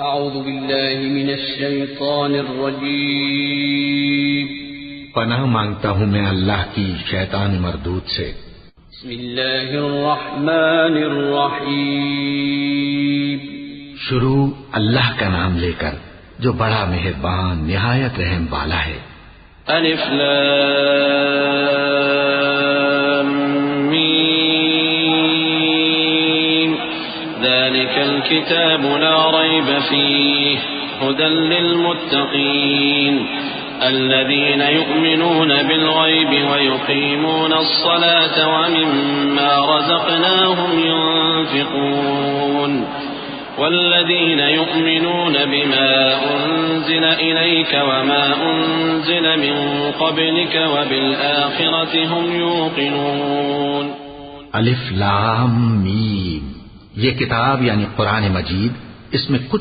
اعوذ باللہ من الشیطان الرجیم پناہ مانگتا ہوں میں اللہ کی شیطان مردود سے۔ بسم اللہ الرحمن الرحیم شروع اللہ کا نام لے کر جو بڑا مہربان نہایت رحم والا ہے۔ الف لام میم ذلك الكتاب لا ريب فيه هدى للمتقين الذين يؤمنون بالغيب ويقيمون الصلاة ومما رزقناهم ينفقون والذين يؤمنون بما أنزل إليك وما أنزل من قبلك وبالآخرة هم يوقنون۔ الف لام میم، یہ کتاب یعنی قرآن مجید، اس میں کچھ